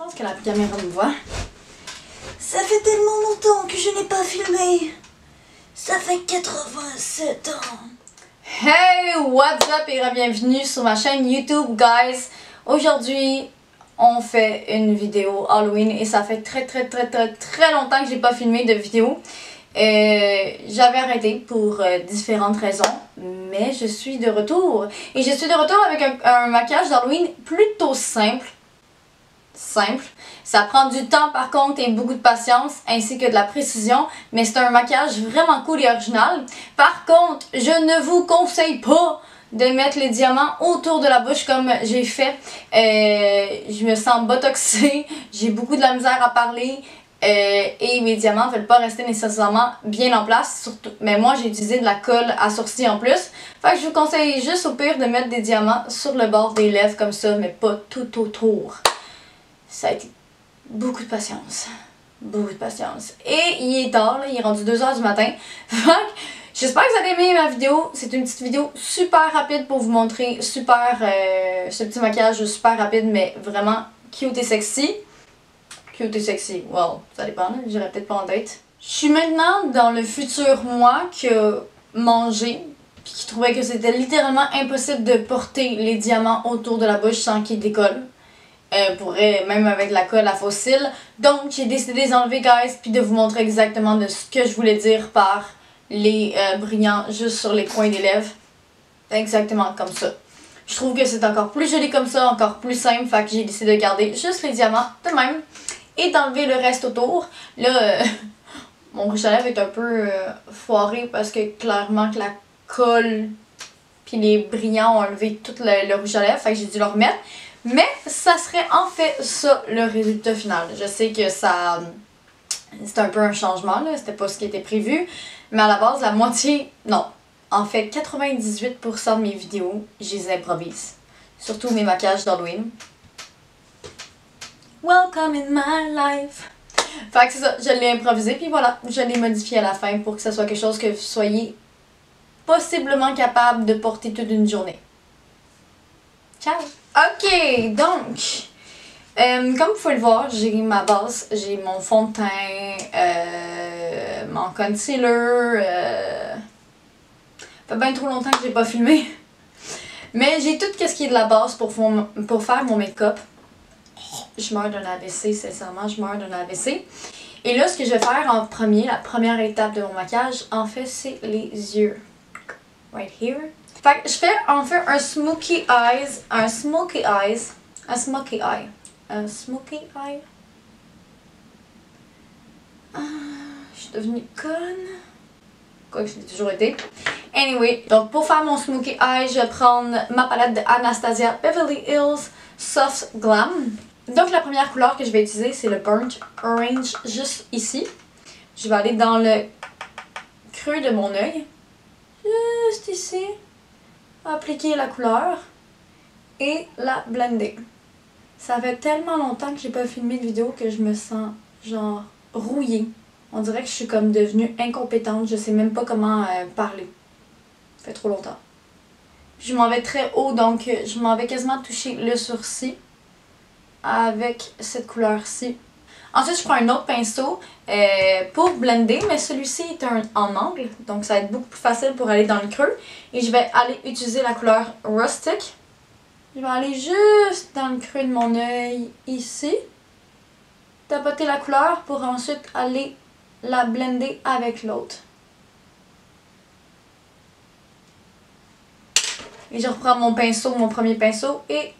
pense que la caméra me voit. Ça fait tellement longtemps que je n'ai pas filmé. Ça fait 87 ans. Hey, what's up et bienvenue sur ma chaîne YouTube, guys. Aujourd'hui, on fait une vidéo Halloween et ça fait très longtemps que j'ai pas filmé de vidéo. J'avais arrêté pour différentes raisons, mais je suis de retour. Et je suis de retour avec un maquillage d'Halloween plutôt simple. Ça prend du temps par contre et beaucoup de patience ainsi que de la précision, mais c'est un maquillage vraiment cool et original. Par contre, je ne vous conseille pas de mettre les diamants autour de la bouche comme j'ai fait. Je me sens botoxée, j'ai beaucoup de la misère à parler. Et mes diamants ne veulent pas rester nécessairement bien en place, surtout, mais moi j'ai utilisé de la colle à sourcils en plus. Fait que je vous conseille juste au pire de mettre des diamants sur le bord des lèvres comme ça, mais pas tout autour. Ça a été beaucoup de patience. Beaucoup de patience. Et il est tard, là, il est rendu 2 h du matin. Fait que j'espère que vous avez aimé ma vidéo. C'est une petite vidéo super rapide pour vous montrer ce petit maquillage super rapide, mais vraiment cute et sexy. Cute et sexy, wow, ça dépend, j'irai peut-être pas en tête. Je suis maintenant dans le futur moi qui a mangé, puis qui trouvait que c'était littéralement impossible de porter les diamants autour de la bouche sans qu'ils décollent. Même avec la colle à fossile. Donc j'ai décidé de les enlever, guys, puis de vous montrer exactement de ce que je voulais dire par les brillants juste sur les coins des lèvres. Exactement comme ça. Je trouve que c'est encore plus joli comme ça, encore plus simple, fait que j'ai décidé de garder juste les diamants de même et d'enlever le reste autour. Là, mon rouge à lèvres est un peu foiré parce que clairement que la colle puis les brillants ont enlevé tout le rouge à lèvres, fait que j'ai dû le remettre. Mais ça serait en fait ça le résultat final. Je sais que ça c'est un peu un changement, là, c'était pas ce qui était prévu. Mais à la base, la moitié, non, en fait 98% de mes vidéos, je les improvise. Surtout mes maquillages d'Halloween. Welcome in my life. Fait que c'est ça, je l'ai improvisé, puis voilà, je l'ai modifié à la fin pour que ça soit quelque chose que vous soyez possiblement capable de porter toute une journée. Ciao! Ok, donc, comme vous pouvez le voir, j'ai ma base, j'ai mon fond de teint, mon concealer, ça fait bien trop longtemps que j'ai pas filmé. Mais j'ai tout ce qui est de la base pour faire mon make-up. Je meurs d'un AVC, sincèrement, je meurs d'un AVC. Et là, ce que je vais faire en premier, la première étape de mon maquillage, en fait, c'est les yeux. Right here. Fait que je fais en fait un smoky eye. Je suis devenue conne. Quoi que je l'ai toujours été. Anyway, donc pour faire mon smoky eye, je vais prendre ma palette de Anastasia Beverly Hills Soft Glam. Donc la première couleur que je vais utiliser, c'est le Burnt Orange, juste ici. Je vais aller dans le creux de mon œil. Juste ici. Appliquer la couleur et la blender. Ça fait tellement longtemps que j'ai pas filmé de vidéo que je me sens genre rouillée. On dirait que je suis comme devenue incompétente, je sais même pas comment parler. Ça fait trop longtemps. Je m'en vais très haut, donc je m'en vais quasiment toucher le sourcil avec cette couleur-ci. Ensuite, je prends un autre pinceau pour blender, mais celui-ci est en angle, donc ça va être beaucoup plus facile pour aller dans le creux. Et je vais aller utiliser la couleur Rustic. Je vais aller juste dans le creux de mon œil, ici. Tapoter la couleur pour ensuite aller la blender avec l'autre. Et je reprends mon pinceau, mon premier pinceau, et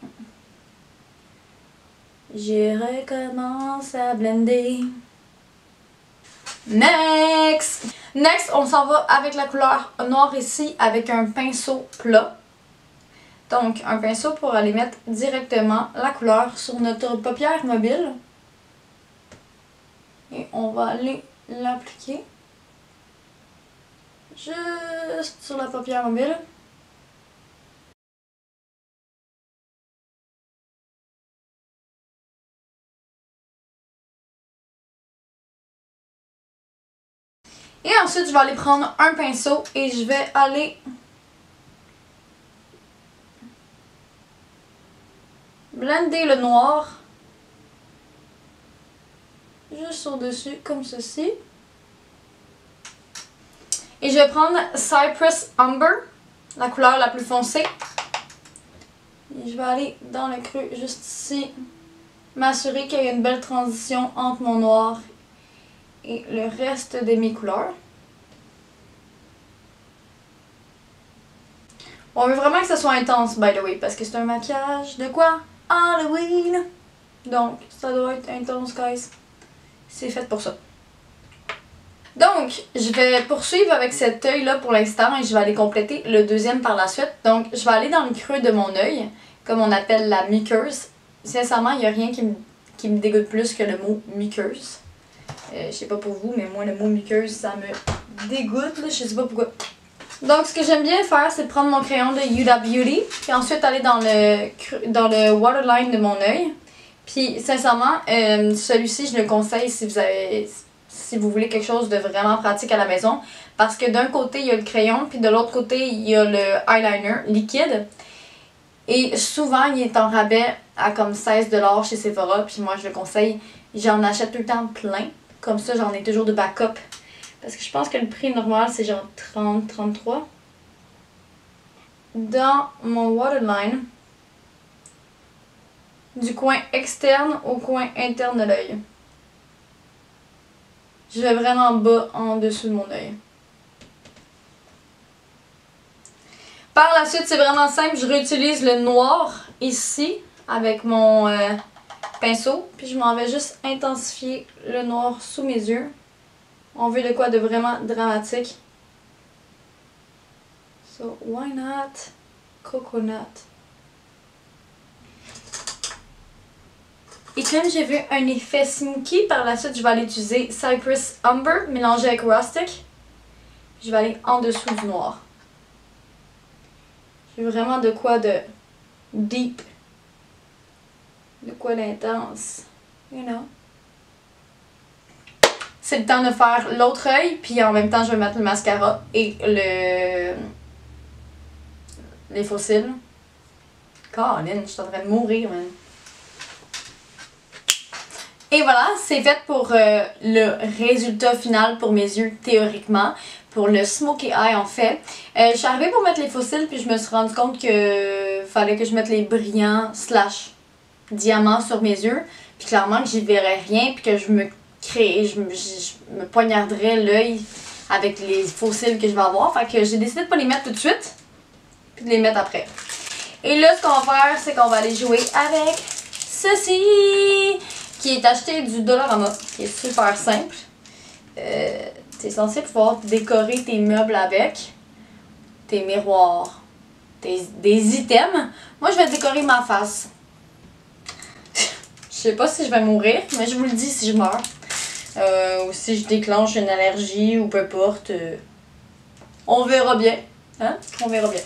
je recommence à blender. Next! Next, on s'en va avec la couleur noire ici, avec un pinceau plat. Donc, un pinceau pour aller mettre directement la couleur sur notre paupière mobile. Et on va aller l'appliquer juste sur la paupière mobile. Et ensuite, je vais aller prendre un pinceau et je vais aller blender le noir juste au-dessus, comme ceci. Et je vais prendre Cypress Umber, la couleur la plus foncée. Et je vais aller dans le creux, juste ici. M'assurer qu'il y a une belle transition entre mon noir et le reste de mes couleurs. On veut vraiment que ça soit intense, by the way, parce que c'est un maquillage de quoi? Halloween! Donc, ça doit être intense, guys. C'est fait pour ça. Donc, je vais poursuivre avec cet œil-là pour l'instant et je vais aller compléter le deuxième par la suite. Donc, je vais aller dans le creux de mon œil, comme on appelle la muqueuse. Sincèrement, il n'y a rien qui me dégoûte plus que le mot muqueuse. Je sais pas pour vous, mais moi, le mot muqueuse, ça me dégoûte, là, je sais pas pourquoi. Donc, ce que j'aime bien faire, c'est prendre mon crayon de Huda Beauty, puis ensuite aller dans le waterline de mon œil. Puis, sincèrement, celui-ci, je le conseille si vous voulez quelque chose de vraiment pratique à la maison. Parce que d'un côté, il y a le crayon, puis de l'autre côté, il y a le eyeliner liquide. Et souvent, il est en rabais à comme 16$ chez Sephora, puis moi, je le conseille. J'en achète tout le temps plein. Comme ça, j'en ai toujours de backup. Parce que je pense que le prix normal, c'est genre 30-33. Dans mon waterline, du coin externe au coin interne de l'œil. Je vais vraiment bas en dessous de mon œil. Par la suite, c'est vraiment simple. Je réutilise le noir ici avec mon pinceau. Puis je m'en vais juste intensifier le noir sous mes yeux. On veut de quoi de vraiment dramatique. So, why not coconut? Et comme j'ai vu un effet smoky, par la suite, je vais aller utiliser Cypress Umber mélangé avec Rustic. Je vais aller en dessous du noir. J'ai vraiment de quoi de deep. De quoi d'intense. You know. C'est le temps de faire l'autre œil, puis en même temps, je vais mettre le mascara et les faux cils. Colin, je suis en train de mourir, man. Et voilà, c'est fait pour le résultat final pour mes yeux, théoriquement. Pour le smoky eye, en fait. Je suis arrivée pour mettre les faux cils, puis je me suis rendu compte que fallait que je mette les brillants / diamants sur mes yeux. Puis clairement que j'y verrais rien, puis que je me poignarderais l'œil avec les faux cils que je vais avoir. Fait que j'ai décidé de pas les mettre tout de suite, puis de les mettre après. Et là, ce qu'on va faire, c'est qu'on va aller jouer avec ceci, qui est acheté du Dollarama, qui est super simple. T'es censé pouvoir décorer tes meubles avec, tes miroirs, des items. Moi, je vais décorer ma face. Je sais pas si je vais mourir, mais je vous le dis si je meurs. Ou si je déclenche une allergie ou peu importe. On verra bien. Hein? On verra bien.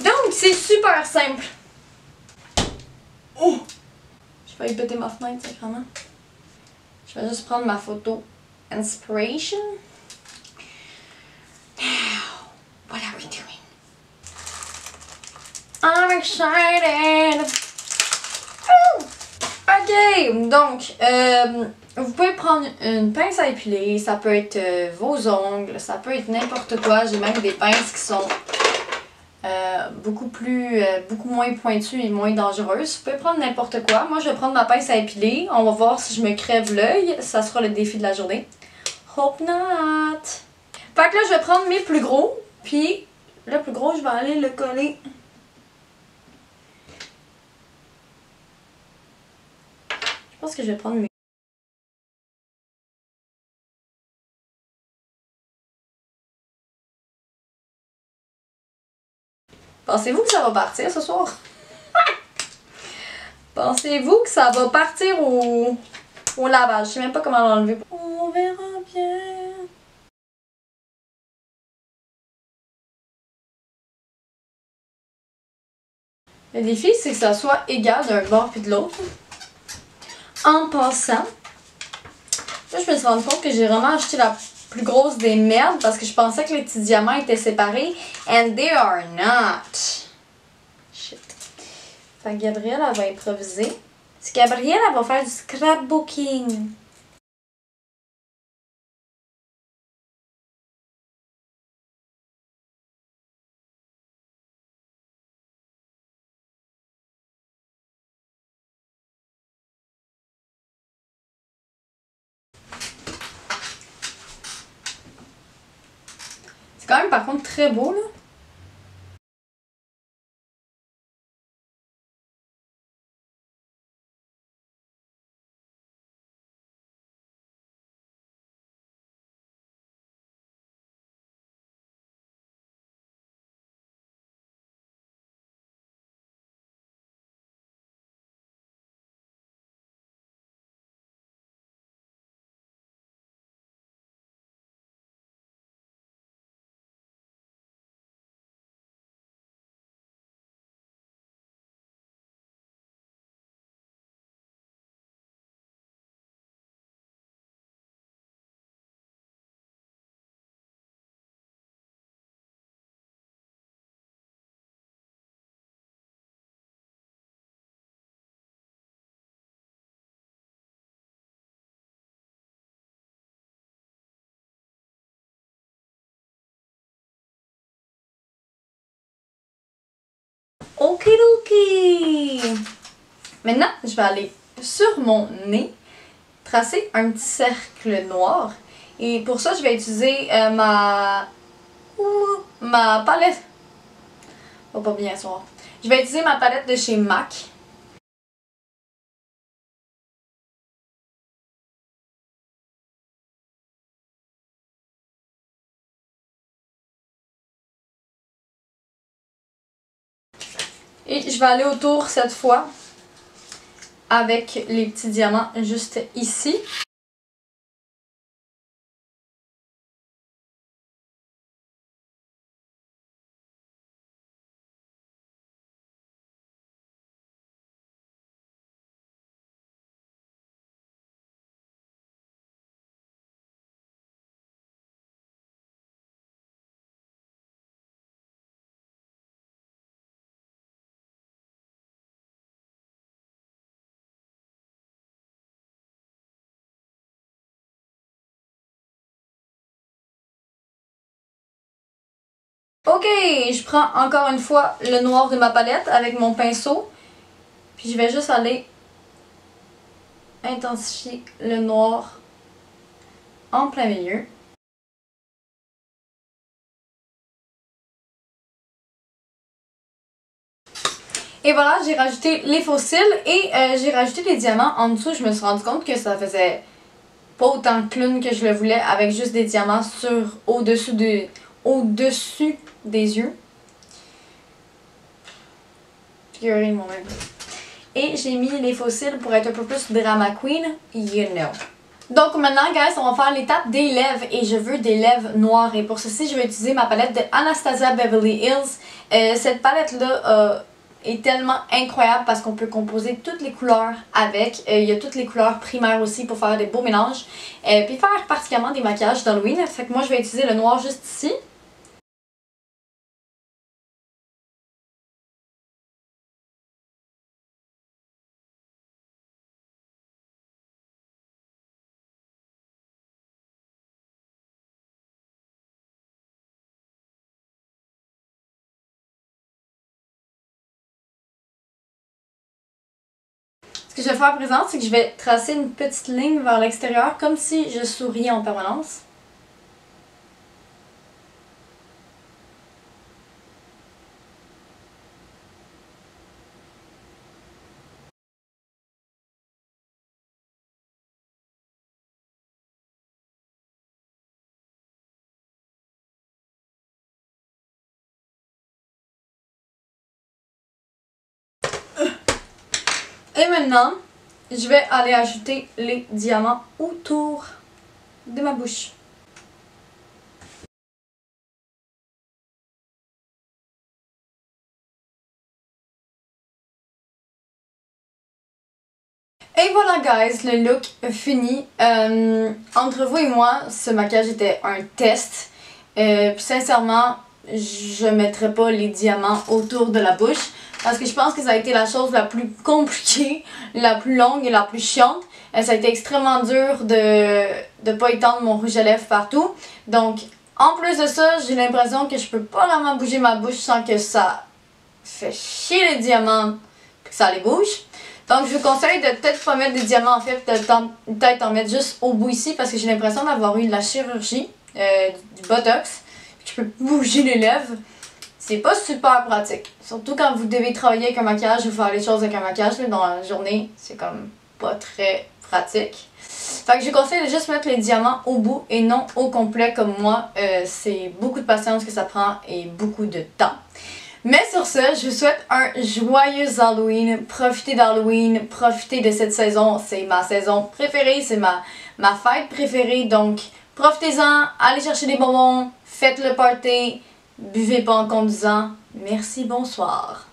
Donc, c'est super simple. Oh! J'ai failli péter ma fenêtre, sacrément. Je vais juste prendre ma photo Inspiration. Now, what are we doing? I'm excited! Woo! Ok, donc, vous pouvez prendre une pince à épiler, ça peut être vos ongles, ça peut être n'importe quoi. J'ai même des pinces qui sont beaucoup moins pointues et moins dangereuses. Vous pouvez prendre n'importe quoi. Moi, je vais prendre ma pince à épiler. On va voir si je me crève l'œil. Ça sera le défi de la journée. Hope not! Fait que là, je vais prendre mes plus gros. Puis, le plus gros, je vais aller le coller. Je pense que je vais prendre mes... Pensez-vous que ça va partir ce soir? Pensez-vous que ça va partir au lavage? Je sais même pas comment l'enlever. On verra bien. Le défi, c'est que ça soit égal d'un bord puis de l'autre. En passant, là, je me suis rendu compte que j'ai vraiment acheté la plus grosse des merdes parce que je pensais que les petits diamants étaient séparés. And they are not. Shit. Fait que Gabrielle, elle va improviser. Gabrielle, elle va faire du scrapbooking. quand même par contre très beau là. Okidoki! Maintenant, je vais aller sur mon nez, tracer un petit cercle noir. Et pour ça, je vais utiliser ma palette. Oh, pas bien soir. Je vais utiliser ma palette de chez MAC. Et je vais aller autour cette fois avec les petits diamants juste ici. Ok, je prends encore une fois le noir de ma palette avec mon pinceau. Puis je vais juste aller intensifier le noir en plein milieu. Et voilà, j'ai rajouté les faux cils et j'ai rajouté les diamants en dessous. Je me suis rendu compte que ça faisait pas autant clown que je le voulais avec juste des diamants au-dessus des yeux. Figurez moi-même. Et j'ai mis les faux cils pour être un peu plus drama queen, you know. Donc maintenant, guys, on va faire l'étape des lèvres et je veux des lèvres noires. Et pour ceci, je vais utiliser ma palette de Anastasia Beverly Hills. Cette palette-là est tellement incroyable parce qu'on peut composer toutes les couleurs avec. Il y a toutes les couleurs primaires aussi pour faire des beaux mélanges. Puis faire particulièrement des maquillages d'Halloween. Fait que moi, je vais utiliser le noir juste ici. Ce que je vais faire à présent, c'est que je vais tracer une petite ligne vers l'extérieur comme si je souriais en permanence. Et maintenant, je vais aller ajouter les diamants autour de ma bouche. Et voilà guys, le look fini. Entre vous et moi, ce maquillage était un test. Puis sincèrement, je ne mettrai pas les diamants autour de la bouche. Parce que je pense que ça a été la chose la plus compliquée, la plus longue et la plus chiante. Ça a été extrêmement dur de ne pas étendre mon rouge à lèvres partout. Donc, en plus de ça, j'ai l'impression que je peux pas vraiment bouger ma bouche sans que ça fait chier les diamants et que ça les bouge. Donc, je vous conseille de peut-être pas mettre des diamants en fait, peut-être en mettre juste au bout ici parce que j'ai l'impression d'avoir eu de la chirurgie, du botox. Je peux bouger les lèvres. C'est pas super pratique. Surtout quand vous devez travailler avec un maquillage ou faire les choses avec un maquillage là, dans la journée. C'est comme pas très pratique. Fait que je conseille de juste mettre les diamants au bout et non au complet comme moi. C'est beaucoup de patience que ça prend et beaucoup de temps. Mais sur ce, je vous souhaite un joyeux Halloween. Profitez d'Halloween, profitez de cette saison. C'est ma saison préférée, c'est ma fête préférée. Donc profitez-en, allez chercher des bonbons, faites le party, buvez pas en conduisant. Merci, bonsoir.